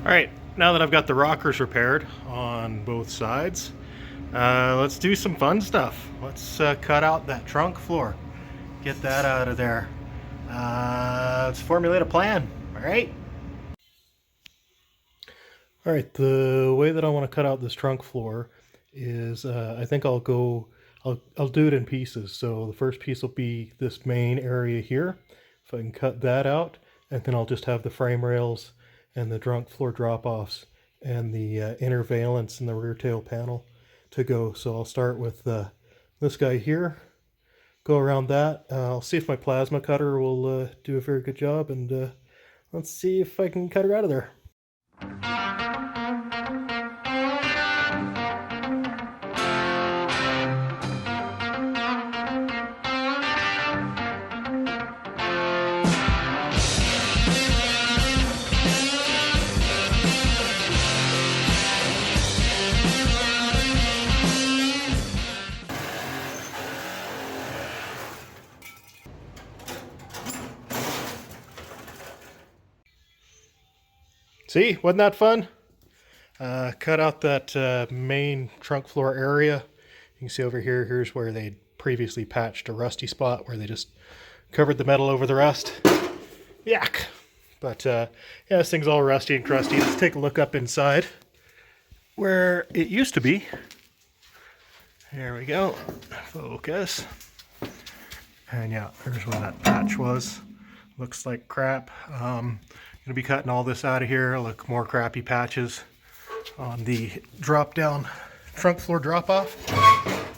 Alright, now that I've got the rockers repaired on both sides, let's do some fun stuff. Let's cut out that trunk floor. Get that out of there. Let's formulate a plan, alright? Alright, the way that I want to cut out this trunk floor is I think I'll do it in pieces. So the first piece will be this main area here. If I can cut that out, and then I'll just have the frame rails and the trunk floor drop-offs and the inner valance in the rear tail panel to go. So I'll start with this guy here, go around that. I'll see if my plasma cutter will do a very good job, and let's see if I can cut her out of there. See, wasn't that fun? Cut out that main trunk floor area. You can see over here, here's where they previously patched a rusty spot where they just covered the metal over the rust. Yuck! But yeah, this thing's all rusty and crusty. Let's take a look up inside where it used to be. There we go. Focus. And yeah, there's where that patch was. Looks like crap. Gonna be cutting all this out of here. Look, more crappy patches on the drop down trunk floor drop off.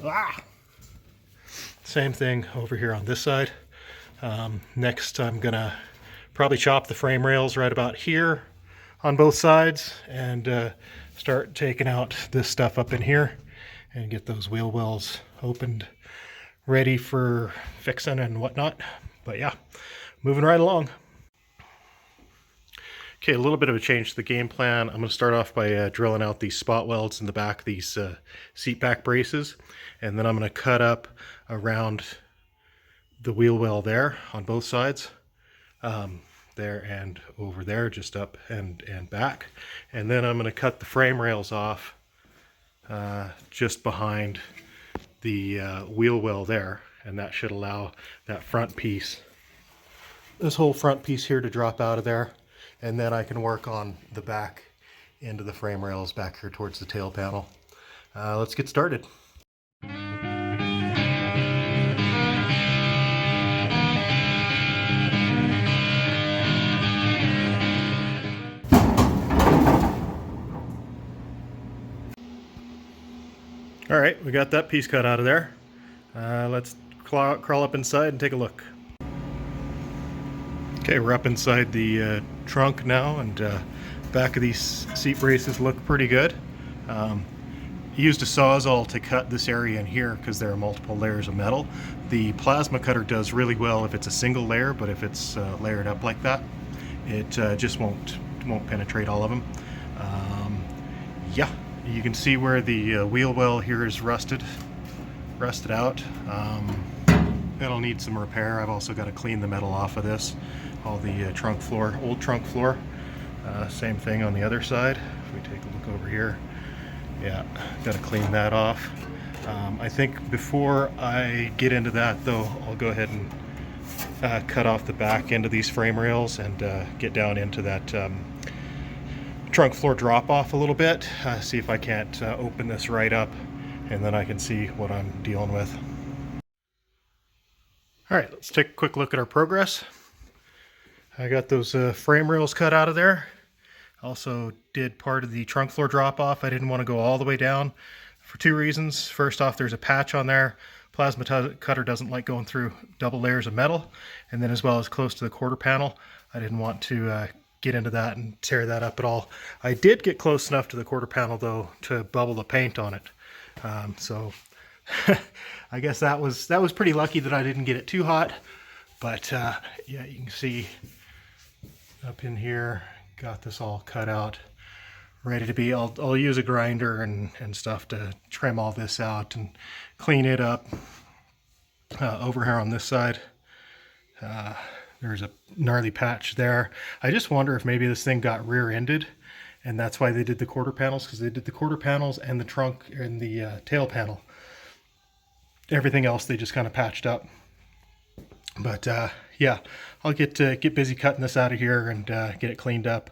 Ah! Same thing over here on this side. Next I'm gonna probably chop the frame rails right about here on both sides and start taking out this stuff up in here and get those wheel wells opened, ready for fixing and whatnot. But yeah, moving right along. Okay, a little bit of a change to the game plan. I'm going to start off by drilling out these spot welds in the back of these seat back braces, and then I'm going to cut up around the wheel well there on both sides, there and over there, just up and back. And then I'm going to cut the frame rails off just behind the wheel well there, and that should allow that front piece, this whole front piece here, to drop out of there. And then I can work on the back end of the frame rails back here towards the tail panel. Let's get started. All right, we got that piece cut out of there. Let's crawl up inside and take a look. Okay, we're up inside the trunk now, and back of these seat braces look pretty good. Used a Sawzall to cut this area in here because there are multiple layers of metal. The plasma cutter does really well if it's a single layer, but if it's layered up like that, it just won't penetrate all of them. Yeah, you can see where the wheel well here is rusted out. It'll need some repair. I've also got to clean the metal off of this. All the trunk floor, old trunk floor. Same thing on the other side. If we take a look over here, yeah, got to clean that off. I think before I get into that though, I'll go ahead and cut off the back end of these frame rails and get down into that trunk floor drop off a little bit. See if I can't open this right up, and then I can see what I'm dealing with. All right, let's take a quick look at our progress. I got those frame rails cut out of there. Also did part of the trunk floor drop off. I didn't want to go all the way down for two reasons. First off, there's a patch on there. Plasma cutter doesn't like going through double layers of metal. And then as well as close to the quarter panel, I didn't want to get into that and tear that up at all. I did get close enough to the quarter panel though to bubble the paint on it. So I guess that was pretty lucky that I didn't get it too hot. But yeah, you can see up in here, got this all cut out, ready to be. I'll use a grinder and stuff to trim all this out and clean it up. Over here on this side, there's a gnarly patch there. I just wonder if maybe this thing got rear-ended And that's why they did the quarter panels, because they did the quarter panels and the trunk and the tail panel. Everything else they just kind of patched up. But yeah, I'll get busy cutting this out of here and get it cleaned up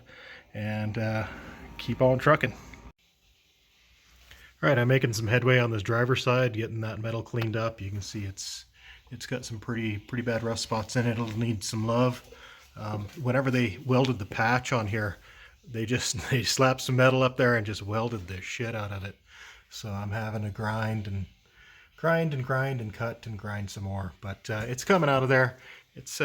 and keep on trucking. All right, I'm making some headway on this driver's side, getting that metal cleaned up. You can see it's got some pretty bad rust spots in it. It'll need some love. Whenever they welded the patch on here, they slapped some metal up there and just welded the shit out of it. So I'm having to grind and cut and grind some more. But it's coming out of there. It's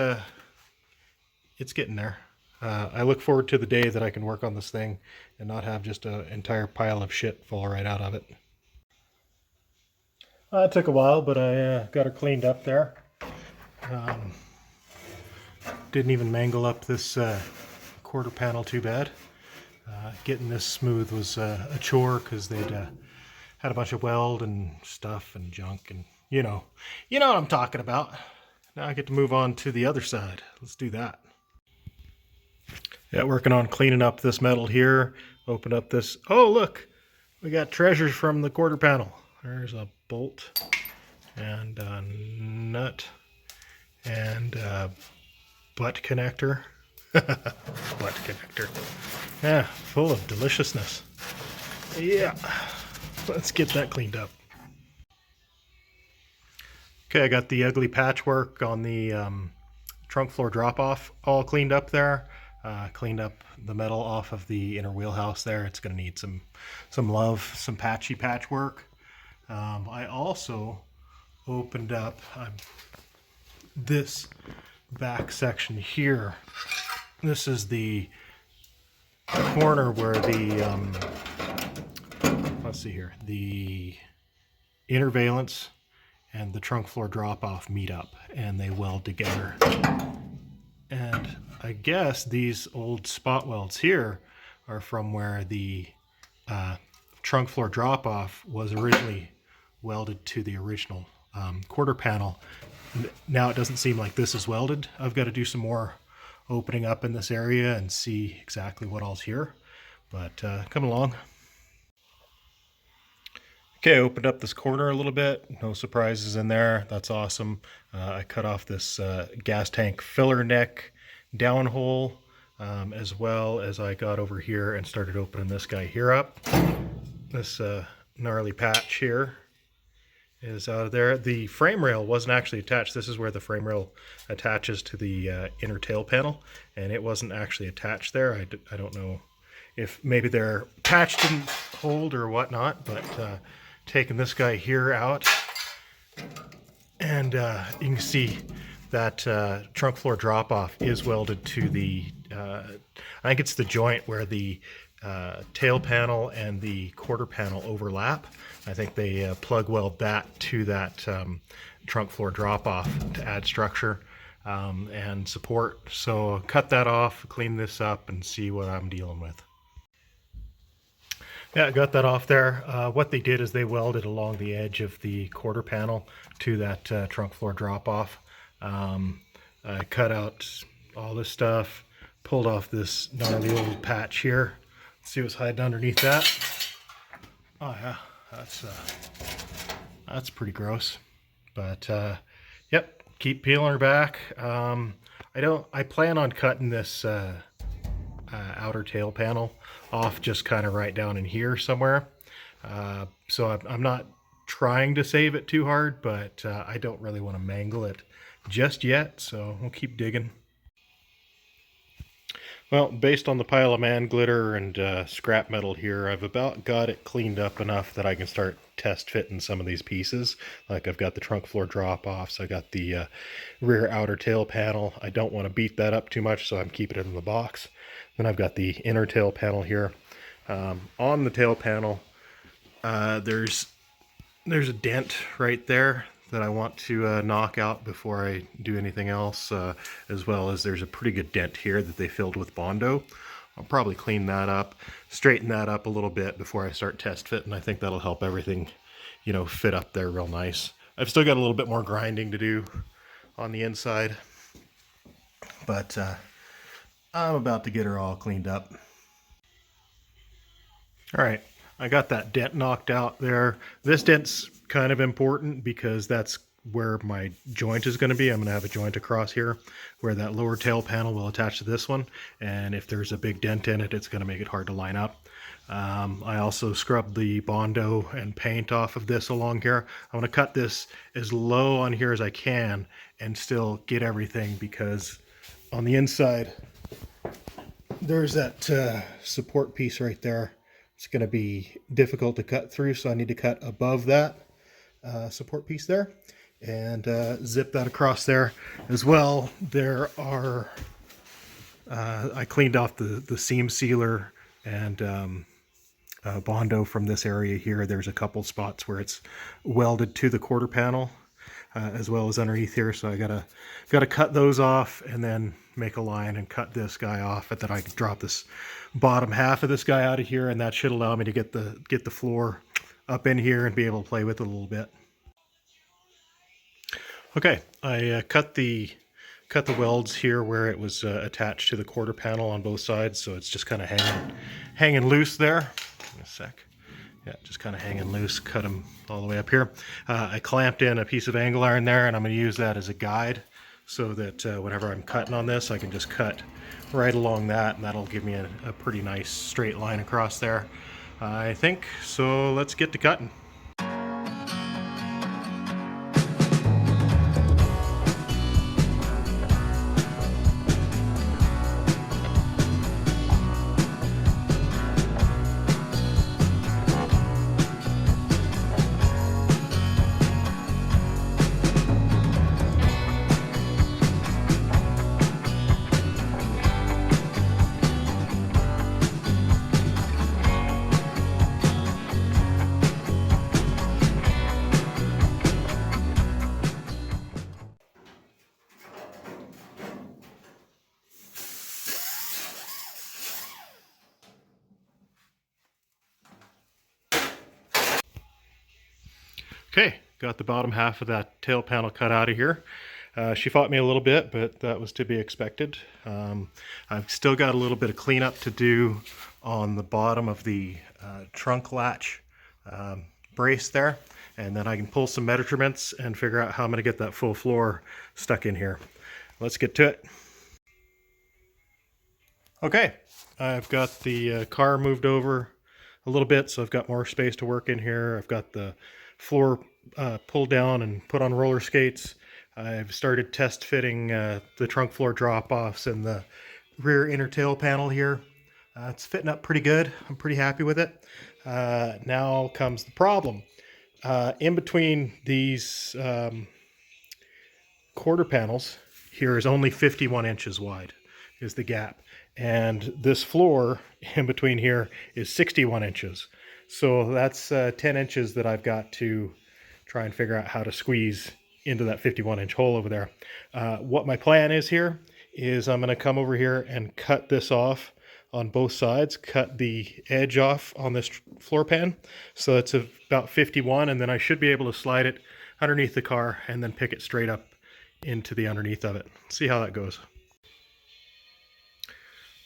getting there. I look forward to the day that I can work on this thing and not have just an entire pile of shit fall right out of it. It took a while, but I got her cleaned up there. Didn't even mangle up this quarter panel too bad. Getting this smooth was a chore because they'd had a bunch of weld and stuff and junk, and you know what I'm talking about. Now I get to move on to the other side. Let's do that. Yeah, working on cleaning up this metal here. Open up this. Oh, look, we got treasures from the quarter panel. There's a bolt and a nut and a butt connector. Butt connector. Yeah, full of deliciousness. Yeah, let's get that cleaned up. Okay, I got the ugly patchwork on the trunk floor drop-off all cleaned up there. Cleaned up the metal off of the inner wheelhouse there. It's going to need some love, some patchy patchwork. I also opened up this back section here. This is the corner where the let's see here, the inner valance and the trunk floor drop-off meet up and they weld together. And I guess these old spot welds here are from where the trunk floor drop-off was originally welded to the original quarter panel. Now it doesn't seem like this is welded. I've got to do some more opening up in this area and see exactly what all's here. But come along. Okay, I opened up this corner a little bit. No surprises in there. That's awesome. I cut off this gas tank filler neck downhole, as well as I got over here and started opening this guy here up. This gnarly patch here is out of there. The frame rail wasn't actually attached. This is where the frame rail attaches to the inner tail panel, and it wasn't actually attached there. I don't know if maybe their patch didn't hold or whatnot, but taking this guy here out, and you can see that trunk floor drop-off is welded to the, I think it's the joint where the tail panel and the quarter panel overlap. I think they plug weld that to that trunk floor drop-off to add structure and support. So cut that off, clean this up, and see what I'm dealing with. Yeah, I got that off there. What they did is they welded along the edge of the quarter panel to that trunk floor drop-off. I cut out all this stuff, pulled off this gnarly old patch here. Let's see what's hiding underneath that. Oh yeah, that's pretty gross. But yep, keep peeling her back. I plan on cutting this outer tail panel off just kind of right down in here somewhere. So I'm not trying to save it too hard, but I don't really want to mangle it just yet, so we'll keep digging. Well, based on the pile of man glitter and scrap metal here, I've about got it cleaned up enough that I can start test fitting some of these pieces. Like I've got the trunk floor drop-offs, I got the rear outer tail panel. I don't want to beat that up too much, so I'm keeping it in the box. Then I've got the inner tail panel here. On the tail panel, there's a dent right there that I want to knock out before I do anything else, as well as there's a pretty good dent here that they filled with Bondo. I'll probably clean that up, straighten that up a little bit before I start test fitting. I think that'll help everything, you know, fit up there real nice. I've still got a little bit more grinding to do on the inside, but I'm about to get her all cleaned up. All right, I got that dent knocked out there. This dent's kind of important because that's where my joint is going to be. I'm going to have a joint across here where that lower tail panel will attach to this one. And if there's a big dent in it, it's going to make it hard to line up. I also scrubbed the Bondo and paint off of this along here. I want to cut this as low on here as I can and still get everything, because on the inside, there's that support piece right there. It's going to be difficult to cut through, so I need to cut above that support piece there and zip that across there as well. There are, I cleaned off the seam sealer and Bondo from this area here. There's a couple spots where it's welded to the quarter panel as well as underneath here, so I gotta cut those off and then make a line and cut this guy off, and then I can drop this bottom half of this guy out of here, and that should allow me to get the floor up in here and be able to play with it a little bit. Okay, I cut the welds here where it was attached to the quarter panel on both sides, so it's just kind of hanging loose there. Give me a sec. Yeah, just kind of hanging loose. Cut them all the way up here. I clamped in a piece of angle iron there, and I'm going to use that as a guide so that whenever I'm cutting on this, I can just cut right along that, and that'll give me a pretty nice straight line across there, I think. So let's get to cutting. Okay, got the bottom half of that tail panel cut out of here. She fought me a little bit, but that was to be expected. I've still got a little bit of cleanup to do on the bottom of the trunk latch brace there, and then I can pull some measurements and figure out how I'm going to get that full floor stuck in here. Let's get to it. Okay, I've got the car moved over a little bit, so I've got more space to work in here. I've got the floor pulled down and put on roller skates. I've started test fitting the trunk floor drop-offs and the rear inner tail panel here. It's fitting up pretty good. I'm pretty happy with it. Now comes the problem. In between these quarter panels, here is only 51 inches wide is the gap. And this floor in between here is 61 inches. So that's 10 inches that I've got to try and figure out how to squeeze into that 51-inch hole over there. What my plan is here is I'm going to come over here and cut this off on both sides, cut the edge off on this floor pan. So it's about 51, and then I should be able to slide it underneath the car and then pick it straight up into the underneath of it. See how that goes.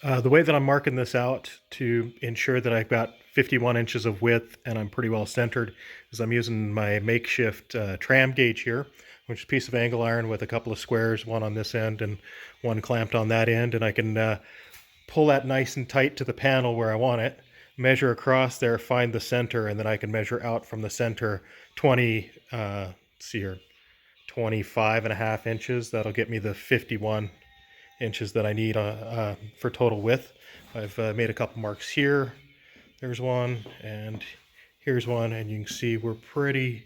The way that I'm marking this out to ensure that I've got 51 inches of width and I'm pretty well centered is I'm using my makeshift tram gauge here, which is a piece of angle iron with a couple of squares, one on this end and one clamped on that end, and I can pull that nice and tight to the panel where I want it, measure across there, find the center, and then I can measure out from the center 25.5 inches. That'll get me the 51 inches that I need for total width. I've made a couple marks here. There's one, and here's one, and you can see we're pretty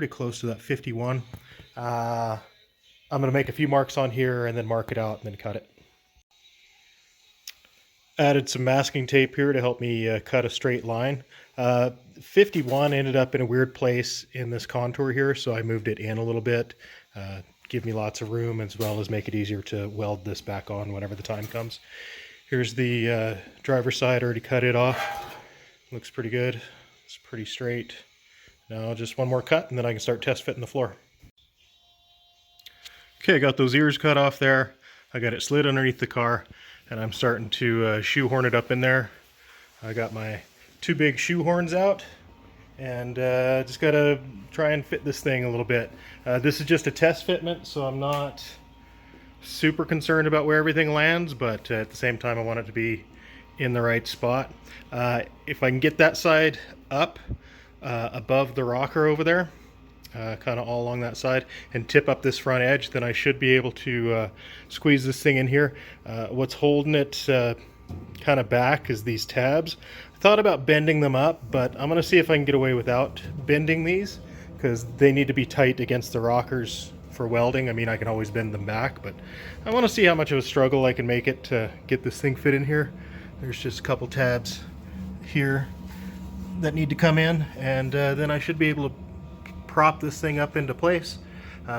close to that 51. I'm going to make a few marks on here and then mark it out and then cut it. Added some masking tape here to help me cut a straight line. 51 ended up in a weird place in this contour here, so I moved it in a little bit. Give me lots of room, as well as make it easier to weld this back on whenever the time comes. Here's the driver's side, already cut it off. Looks pretty good. It's pretty straight. Now just one more cut and then I can start test fitting the floor. Okay, I got those ears cut off there. I got it slid underneath the car and I'm starting to shoehorn it up in there. I got my two big shoehorns out, and just gotta try and fit this thing a little bit. This is just a test fitment, so I'm not super concerned about where everything lands, but at the same time I want it to be in the right spot. If I can get that side up above the rocker over there, kind of all along that side, and tip up this front edge, then I should be able to squeeze this thing in here. What's holding it kind of back is these tabs. I thought about bending them up, but I'm going to see if I can get away without bending these, because they need to be tight against the rockers for welding. I mean, I can always bend them back, but I want to see how much of a struggle I can make it to get this thing fit in here. There's just a couple tabs here that need to come in, and then I should be able to prop this thing up into place.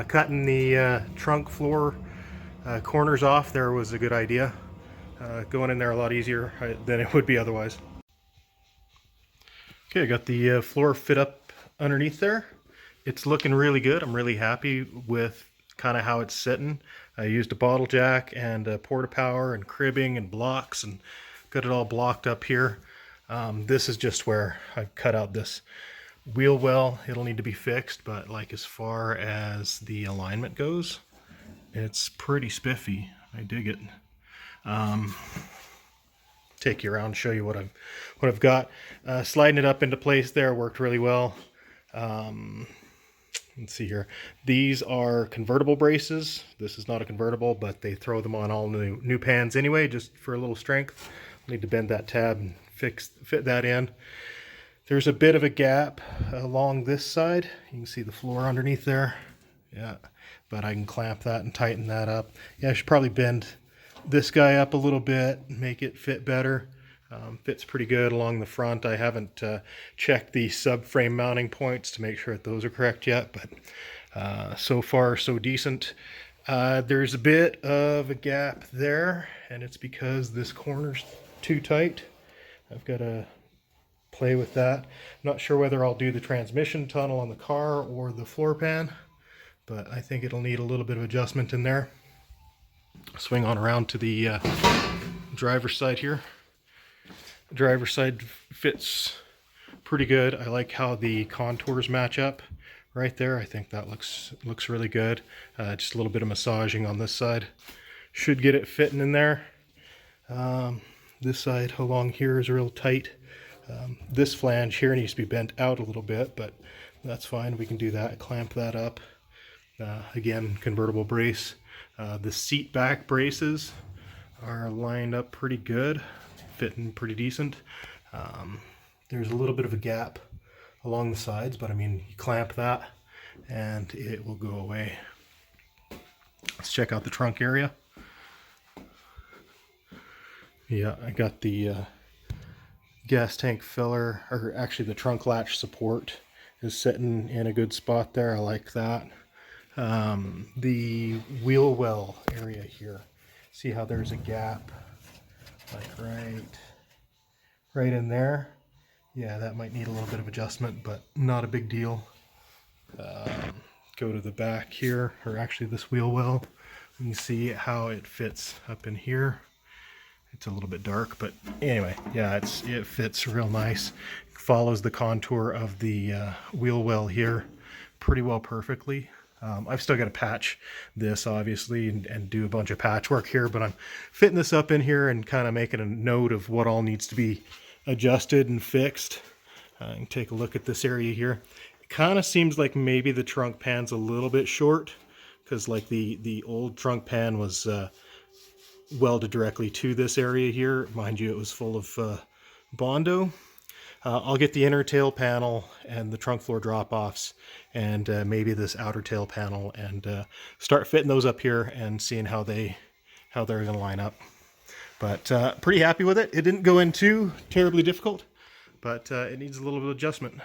Cutting the trunk floor corners off there was a good idea. Going in there a lot easier than it would be otherwise. Okay, I got the floor fit up underneath there. It's looking really good. I'm really happy with kind of how it's sitting. I used a bottle jack and a porta power and cribbing and blocks and got it all blocked up here. This is just where I've cut out this wheel well. It'll need to be fixed, but like as far as the alignment goes, it's pretty spiffy. I dig it. Take you around, show you what I've got. Sliding it up into place there worked really well. Let's see here. These are convertible braces. This is not a convertible, but they throw them on all new pans anyway, just for a little strength. Need to bend that tab and fit that in. There's a bit of a gap along this side. You can see the floor underneath there. Yeah, but I can clamp that and tighten that up. Yeah, I should probably bend this guy up a little bit, make it fit better. Fits pretty good along the front. I haven't checked the subframe mounting points to make sure that those are correct yet, but so far so decent. There's a bit of a gap there, and it's because this corner's too tight. I've got to play with that. I'm not sure whether I'll do the transmission tunnel on the car or the floor pan, but I think it'll need a little bit of adjustment in there. Swing on around to the driver's side here. The driver's side fits pretty good. I like how the contours match up right there. I think that looks really good. Just a little bit of massaging on this side should get it fitting in there. This side along here is real tight. This flange here needs to be bent out a little bit, but that's fine. We can do that. Clamp that up. Again, convertible brace. The seat back braces are lined up pretty good, fitting pretty decent. There's a little bit of a gap along the sides, but I mean, you clamp that and it will go away. Let's check out the trunk area. Yeah, I got the gas tank filler, or actually the trunk latch support is sitting in a good spot there. I like that. The wheel well area here, see how there's a gap like right in there. Yeah, that might need a little bit of adjustment, but not a big deal. Go to the back here, or actually this wheel well. You can see how it fits up in here. It's a little bit dark, but anyway, yeah, it fits real nice. Follows the contour of the wheel well here pretty well perfectly. I've still got to patch this obviously and do a bunch of patchwork here, but I'm fitting this up in here and kind of making a note of what all needs to be adjusted and fixed. You can take a look at this area here. It kind of seems like maybe the trunk pan's a little bit short, because like the old trunk pan was welded directly to this area here. Mind you, it was full of Bondo. I'll get the inner tail panel and the trunk floor drop-offs and maybe this outer tail panel and start fitting those up here and seeing how they're going to line up. But pretty happy with it. It didn't go in too terribly difficult, but it needs a little bit of adjustment.